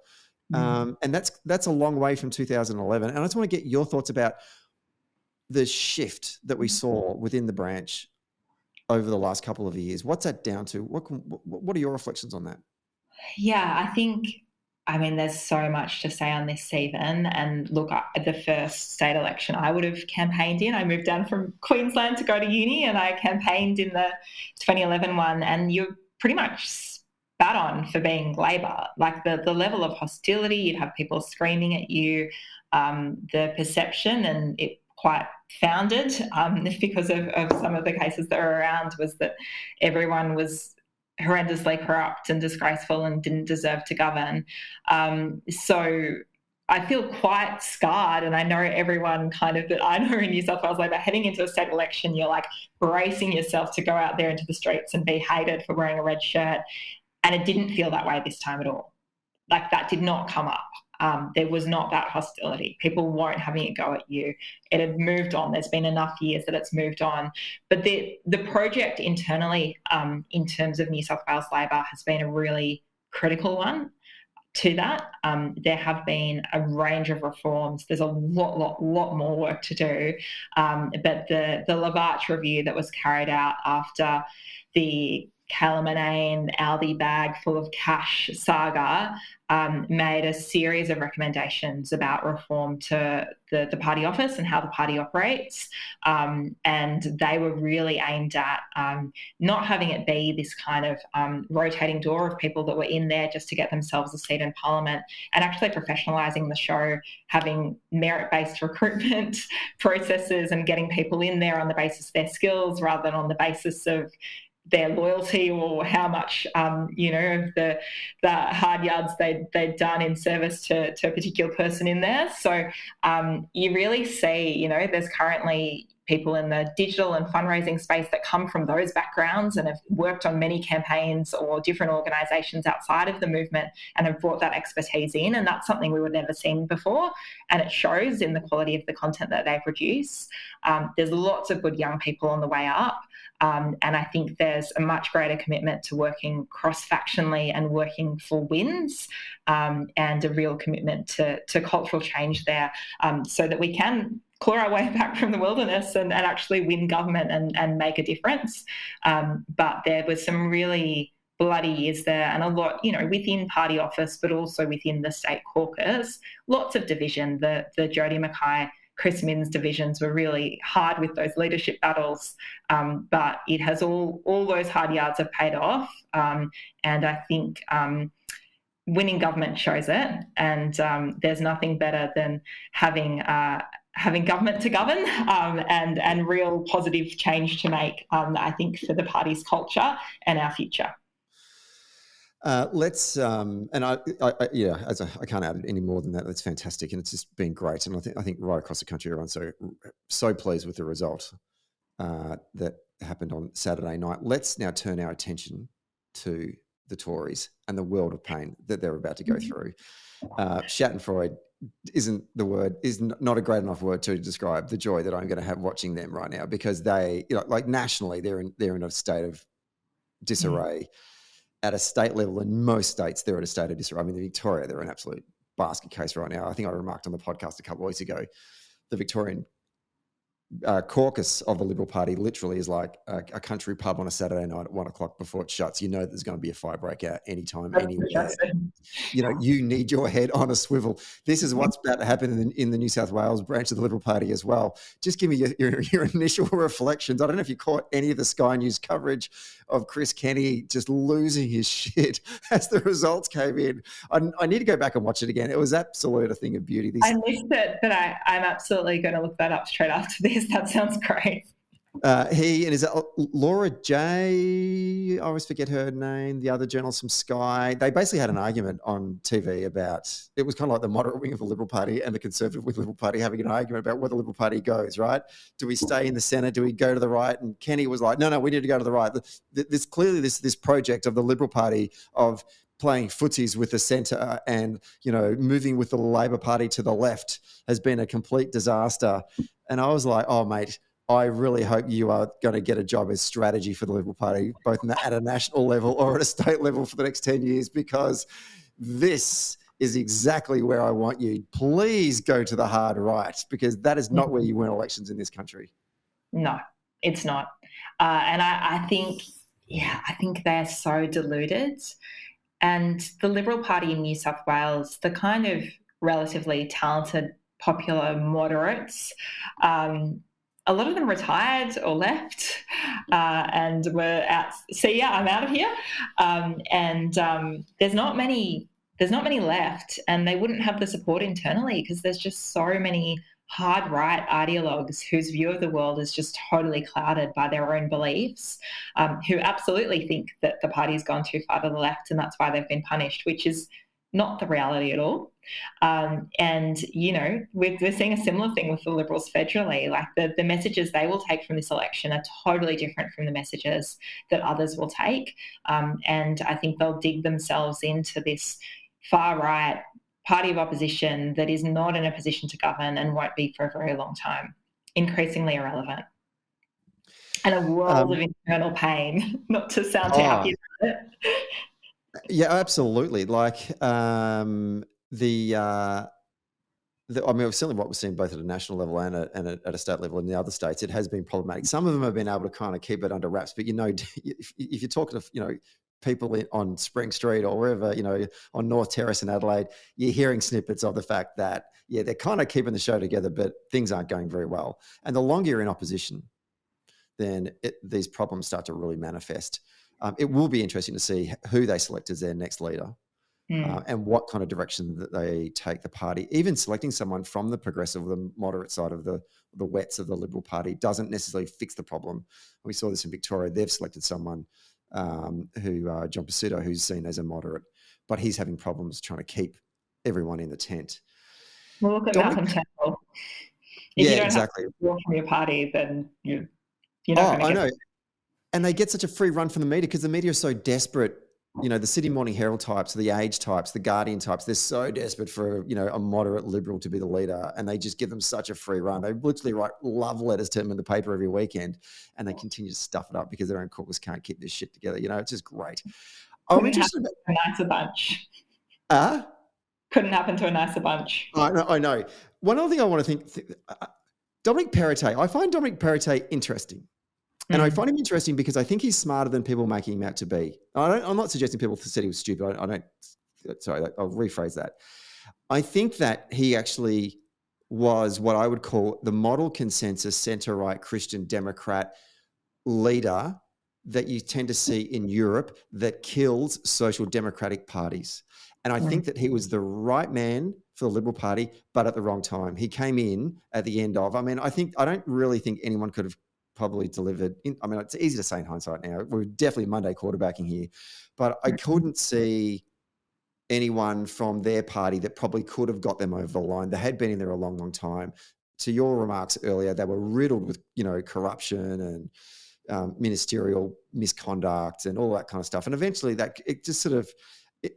And that's a long way from 2011. And I just want to get your thoughts about the shift that we saw within the branch over the last couple of years. What's that down to? What are your reflections on that? Yeah, I mean, there's so much to say on this, Stephen. And look, the first state election I would have campaigned in, I moved down from Queensland to go to uni, and I campaigned in the 2011 one, and you're pretty much spat on for being Labor. Like the level of hostility, you'd have people screaming at you, the perception, and it quite founded because of some of the cases that were around, was that everyone was horrendously corrupt and disgraceful and didn't deserve to govern. So I feel quite scarred, and I know everyone kind of that I know in New South Wales Labor, heading into a state election, you're like bracing yourself to go out there into the streets and be hated for wearing a red shirt. And it didn't feel that way this time at all. Like, that did not come up. There was not that hostility. People weren't having a go at you. It had moved on. There's been enough years that it's moved on. But the project internally, in terms of New South Wales Labor, has been a really critical one to that. There have been a range of reforms. There's a lot more work to do. But the Lavarch review that was carried out after the Calamaine Aldi bag full of cash saga made a series of recommendations about reform to the party office and how the party operates. And they were really aimed at not having it be this kind of rotating door of people that were in there just to get themselves a seat in Parliament, and actually professionalising the show, having merit-based recruitment processes and getting people in there on the basis of their skills rather than on the basis of their loyalty or how much, of the hard yards they'd done in service to a particular person in there. So you really see, there's currently people in the digital and fundraising space that come from those backgrounds and have worked on many campaigns or different organisations outside of the movement and have brought that expertise in. And that's something we would never seen before. And it shows in the quality of the content that they produce. There's lots of good young people on the way up. And I think there's a much greater commitment to working cross-factionally and working for wins, and a real commitment to cultural change there, so that we can claw our way back from the wilderness and actually win government and make a difference. But there was some really bloody years there, and a lot, within party office, but also within the state caucus, lots of division. The Jodie Mackay, Chris Minns divisions were really hard with those leadership battles, but it has all those hard yards have paid off, and I think winning government shows it. And there's nothing better than having government to govern, and real positive change to make, I think, for the party's culture and our future. Let's and I can't add any more than that. That's fantastic, and it's just been great. And I think right across the country, everyone's so pleased with the result that happened on Saturday night. Let's now turn our attention to the Tories and the world of pain that they're about to go through. Schadenfreude is not a great enough word to describe the joy that I'm going to have watching them right now, because they, nationally, they're in a state of disarray. At a state level, in most states, they're at a state of disarray. I mean, in Victoria, they're an absolute basket case right now. I think I remarked on the podcast a couple of weeks ago, the Victorian caucus of the Liberal Party literally is like a country pub on a Saturday night at 1 o'clock before it shuts. You know there's going to be a fire breakout anytime, anywhere. You need your head on a swivel. This is what's about to happen in the New South Wales branch of the Liberal Party as well. Just give me your initial reflections. I don't know if you caught any of the Sky News coverage of Chris Kenny just losing his shit as the results came in. I need to go back and watch it again. It was absolute a thing of beauty. I missed it, but I'm absolutely going to look that up straight after this. That sounds great. He and Laura J, I always forget her name, the other journalist from Sky, they basically had an argument on TV about, it was kind of like the moderate wing of the Liberal Party and the Conservative wing of the Liberal Party having an argument about where the Liberal Party goes, right? Do we stay in the centre? Do we go to the right? And Kenny was like, no, we need to go to the right. There's clearly this project of the Liberal Party of playing footsies with the centre and, moving with the Labor Party to the left has been a complete disaster. And I was like, oh, mate, I really hope you are going to get a job as strategy for the Liberal Party, both at a national level or at a state level for the next 10 years, because this is exactly where I want you. Please go to the hard right, because that is not where you win elections in this country. No, it's not. And I think, I think they're so deluded. And the Liberal Party in New South Wales, the kind of relatively talented, popular moderates, a lot of them retired or left and were out. See ya, I'm out of here. There's not many. There's not many left, and they wouldn't have the support internally because there's just so many hard right ideologues whose view of the world is just totally clouded by their own beliefs, who absolutely think that the party's gone too far to the left and that's why they've been punished, which is not the reality at all. We're seeing a similar thing with the Liberals federally. Like the messages they will take from this election are totally different from the messages that others will take. And I think they'll dig themselves into this far right party of opposition that is not in a position to govern and won't be for a very long time, increasingly irrelevant. And a world of internal pain, not to sound too happy about it. Yeah, absolutely. Like I mean, certainly what we're seeing both at a national level and at a state level in the other states, it has been problematic. Some of them have been able to kind of keep it under wraps, but if you're talking to people on Spring Street or wherever, on North Terrace in Adelaide, you're hearing snippets of the fact that they're kind of keeping the show together, but things aren't going very well. And the longer you're in opposition, then these problems start to really manifest. It will be interesting to see who they select as their next leader. And what kind of direction that they take the party. Even selecting someone from the progressive, the moderate side of the wets of the Liberal Party doesn't necessarily fix the problem. We saw this in Victoria. They've selected someone John Pesutto, who's seen as a moderate, but he's having problems trying to keep everyone in the tent. Well, look at Malcolm Turnbull. If you don't exactly. have support from your party, then you're not going to get... And they get such a free run from the media because the media is so desperate. The Sydney Morning Herald types, the Age types, the Guardian types, they're so desperate for, a moderate Liberal to be the leader, and they just give them such a free run. They literally write love letters to them in the paper every weekend, and they continue to stuff it up because their own caucus can't keep this shit together. It's just great. I'm interested in a nicer bunch. Couldn't happen to a nicer bunch. I know. One other thing I want to think, Dominic Perrottet. I find Dominic Perrottet interesting. And I find him interesting because I think he's smarter than people making him out to be. I'm not suggesting people said he was stupid. I'll rephrase that. I think that he actually was what I would call the model consensus centre-right Christian Democrat leader that you tend to see in Europe that kills social democratic parties. And I think that he was the right man for the Liberal Party, but at the wrong time. He came in at the end of, I don't really think anyone could have probably delivered. It's easy to say in hindsight now. We're definitely Monday quarterbacking here, but I couldn't see anyone from their party that probably could have got them over the line. They had been in there a long, long time. To your remarks earlier, they were riddled with, corruption and ministerial misconduct and all that kind of stuff. And eventually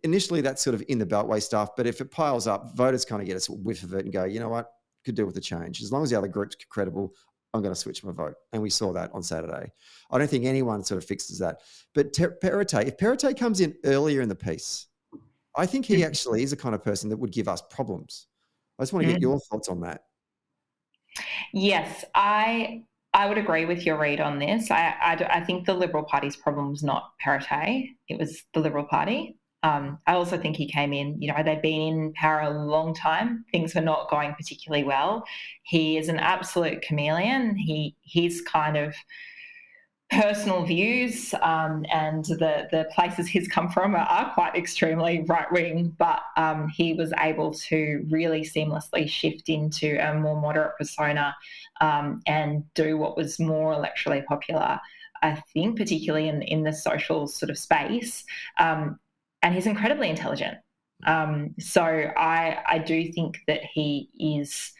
initially that's sort of in the beltway stuff. But if it piles up, voters kind of get a whiff of it and go, you know what, could do with the change. As long as the other group's credible, I'm going to switch my vote. And we saw that on Saturday. I don't think anyone sort of fixes that. But Perrottet, if Perrottet comes in earlier in the piece, I think he actually is the kind of person that would give us problems. I just want to get your thoughts on that. Yes, I would agree with your read on this. I think the Liberal Party's problem was not Perrottet. It was the Liberal Party. I also think he came in, they've been in power a long time. Things were not going particularly well. He is an absolute chameleon. His kind of personal views and the places he's come from are quite extremely right-wing, but he was able to really seamlessly shift into a more moderate persona and do what was more electorally popular, I think, particularly in the social sort of space. And he's incredibly intelligent. So I do think that he is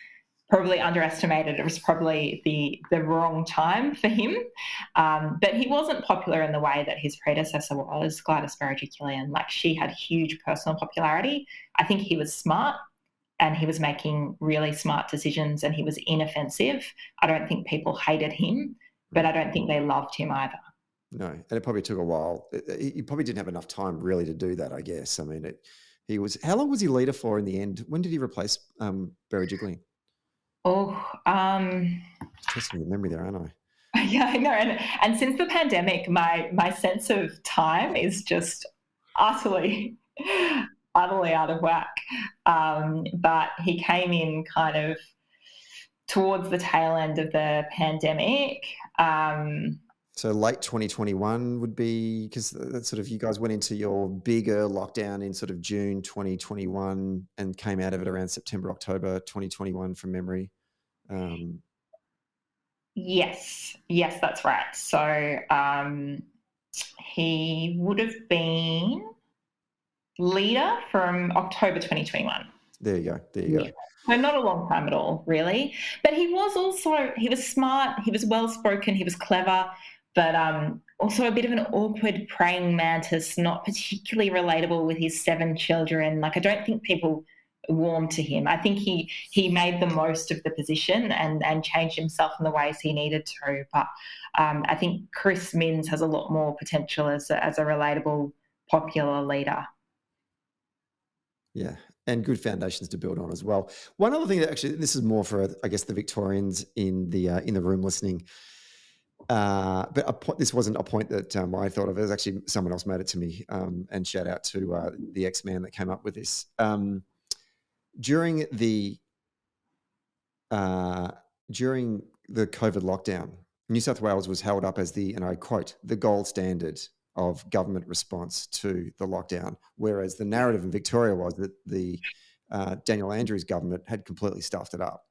probably underestimated. It was probably the wrong time for him. But he wasn't popular in the way that his predecessor was, Gladys Berejiklian. Like, she had huge personal popularity. I think he was smart and he was making really smart decisions and he was inoffensive. I don't think people hated him, but I don't think they loved him either. No, and it probably took a while. He probably didn't have enough time really to do that, I guess. He was. How long was he leader for in the end? When did he replace Berejiklian? Testing your memory there, aren't I? Yeah, I know. And since the pandemic, my sense of time is just utterly, utterly out of whack. But he came in kind of towards the tail end of the pandemic. So late 2021 would be, because that's sort of, you guys went into your bigger lockdown in sort of June 2021 and came out of it around September, October 2021 from memory. Yes, that's right. So he would have been leader from October 2021. There you go. So not a long time at all, really. But he was smart, he was well-spoken, he was clever, but also a bit of an awkward praying mantis, not particularly relatable with his 7 children. Like, I don't think people warmed to him. I think he made the most of the position and changed himself in the ways he needed to. But I think Chris Minns has a lot more potential as a relatable, popular leader. Yeah, and good foundations to build on as well. One other thing that actually, this is more for, I guess, the Victorians in the room listening. But this wasn't a point that I thought of. It was actually someone else made it to me. And shout out to the X-Man that came up with this. During the COVID lockdown, New South Wales was held up as the, and I quote, the gold standard of government response to the lockdown, whereas the narrative in Victoria was that the Daniel Andrews government had completely stuffed it up.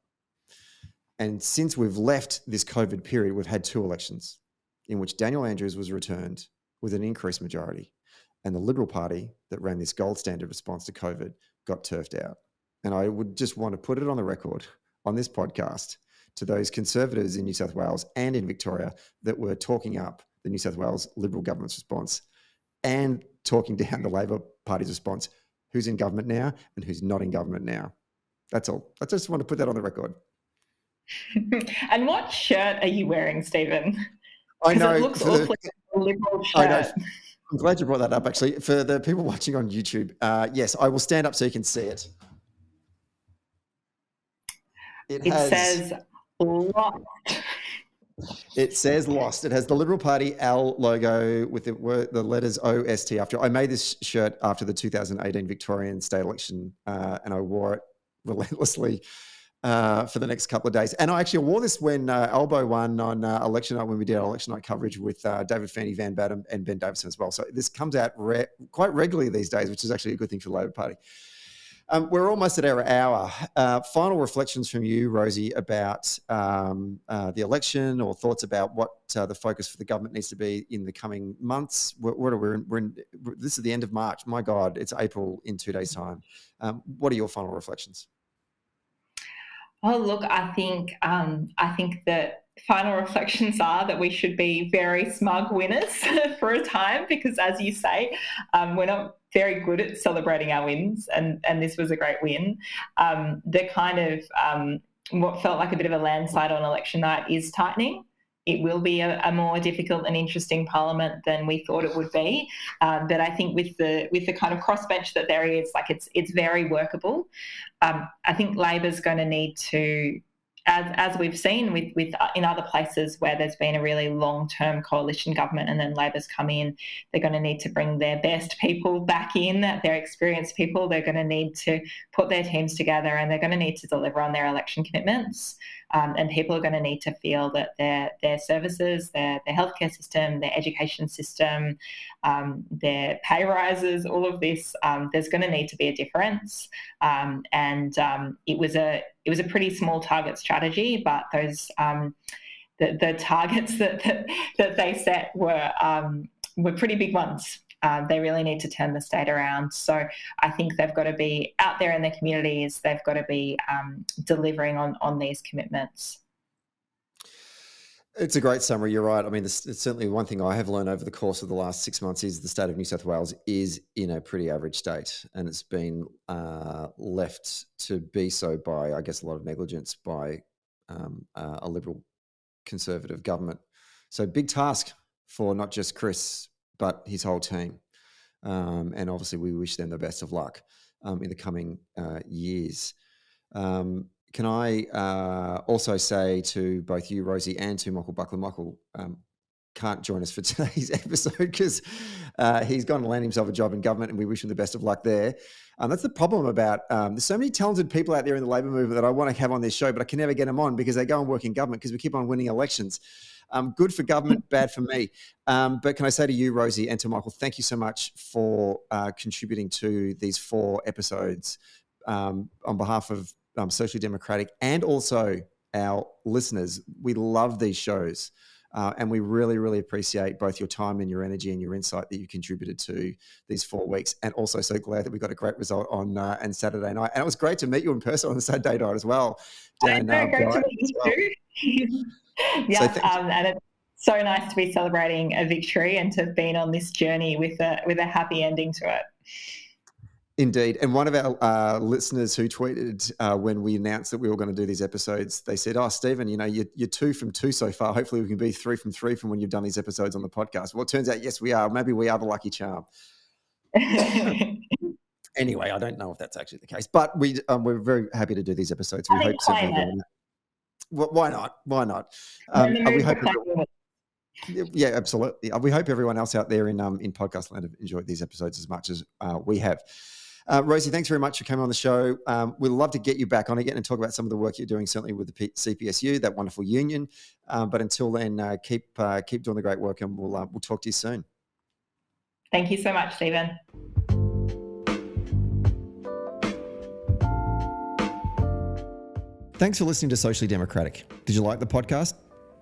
And since we've left this COVID period, we've had 2 elections in which Daniel Andrews was returned with an increased majority, and the Liberal Party that ran this gold standard response to COVID got turfed out. And I would just want to put it on the record on this podcast to those Conservatives in New South Wales and in Victoria that were talking up the New South Wales Liberal government's response and talking down the Labor Party's response, who's in government now and who's not in government now. That's all. I just want to put that on the record. And what shirt are you wearing, Stephen? I know. It looks awfully like a Liberal shirt. I know. I'm glad you brought that up, actually. For the people watching on YouTube, yes, I will stand up so you can see it. It says lost. It says lost. It has the Liberal Party L logo with the letters OST after. I made this shirt after the 2018 Victorian state election, and I wore it relentlessly for the next couple of days. And I actually wore this when Albo won on election night, when we did our election night coverage with David Feeney, Van Batten, and Ben Davison as well. So this comes out quite regularly these days, which is actually a good thing for the Labor Party. We're almost at our hour. Final reflections from you, Rosie, about the election, or thoughts about what the focus for the government needs to be in the coming months. What are we're in? This is the end of March. My God, it's April in 2 days' time. What are your final reflections? Oh, look, I think that final reflections are that we should be very smug winners for a time, because, as you say, we're not very good at celebrating our wins, and this was a great win. The kind of what felt like a bit of a landslide on election night is tightening. It will be a more difficult and interesting parliament than we thought it would be, but I think with the kind of crossbench that there is, like, it's very workable. I think Labor's going to need to, as we've seen with in other places where there's been a really long-term coalition government and then Labor's come in, they're going to need to bring their best people back in, their experienced people. They're going to need to put their teams together, and they're going to need to deliver on their election commitments. And people are going to need to feel that their services, their healthcare system, their education system, their pay rises, all of this, there's going to need to be a difference. It was a pretty small target strategy, but those the targets that they set were pretty big ones. They really need to turn the state around. So I think they've got to be out there in their communities. They've got to be delivering on these commitments. It's a great summary. You're right. I mean, it's certainly one thing I have learned over the course of the last 6 months is the state of New South Wales is in a pretty average state, and it's been left to be so by, I guess, a lot of negligence by a Liberal Conservative government. So big task for not just Chris, but his whole team. And obviously we wish them the best of luck in the coming years. can I also say to both you, Rosie, and to Michael Buckler, Michael can't join us for today's episode because he's gone to land himself a job in government, and we wish him the best of luck there. That's the problem about there's so many talented people out there in the Labor movement that I want to have on this show, but I can never get them on because they go and work in government because we keep on winning elections. Good for government, bad for me. But can I say to you, Rosie, and to Michael, thank you so much for contributing to these 4 episodes on behalf of Socially Democratic and also our listeners. We love these shows. And we really, really appreciate both your time and your energy and your insight that you contributed to these 4 weeks. And also so glad that we got a great result on Saturday night. And it was great to meet you in person on the Saturday night as well. Great to meet you too. Yeah, and it's so nice to be celebrating a victory and to have been on this journey with a happy ending to it. Indeed. And one of our listeners who tweeted when we announced that we were going to do these episodes, they said, Stephen, you're 2 from 2 so far. Hopefully we can be 3 from 3 from when you've done these episodes on the podcast. Well, it turns out, yes, we are. Maybe we are the lucky charm. Anyway, I don't know if that's actually the case, but we're very happy to do these episodes. We hope so. Why not? Why not? We hope yeah, absolutely. We hope everyone else out there in podcast land have enjoyed these episodes as much as we have. Rosie, thanks very much for coming on the show. We'd love to get you back on again and talk about some of the work you're doing, certainly with the CPSU, that wonderful union. But until then, keep doing the great work, and we'll talk to you soon. Thank you so much, Stephen. Thanks for listening to Socially Democratic. Did you like the podcast?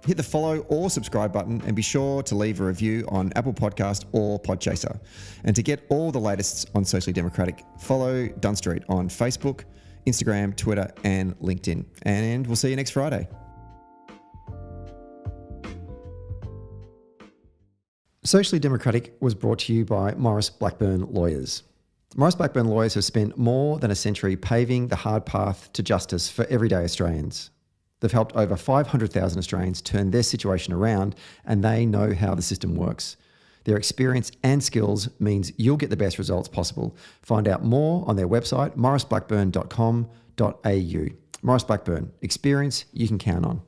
Hit the follow or subscribe button and be sure to leave a review on Apple Podcast or Podchaser. And to get all the latest on Socially Democratic, follow Dunn Street on Facebook, Instagram, Twitter, and LinkedIn. And we'll see you next Friday. Socially Democratic was brought to you by Maurice Blackburn Lawyers. Maurice Blackburn Lawyers have spent more than a century paving the hard path to justice for everyday Australians. They've helped over 500,000 Australians turn their situation around, and they know how the system works. Their experience and skills means you'll get the best results possible. Find out more on their website, mauriceblackburn.com.au. Maurice Blackburn, experience you can count on.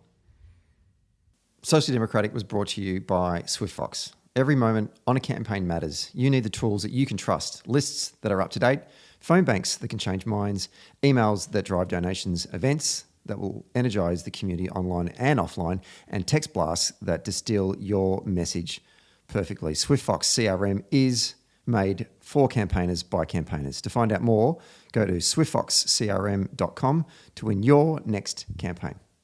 Socially Democratic was brought to you by SwiftFox. Every moment on a campaign matters. You need the tools that you can trust, lists that are up to date, phone banks that can change minds, emails that drive donations, events that will energise the community online and offline, and text blasts that distill your message perfectly. SwiftFox CRM is made for campaigners by campaigners. To find out more, go to swiftfoxcrm.com to win your next campaign.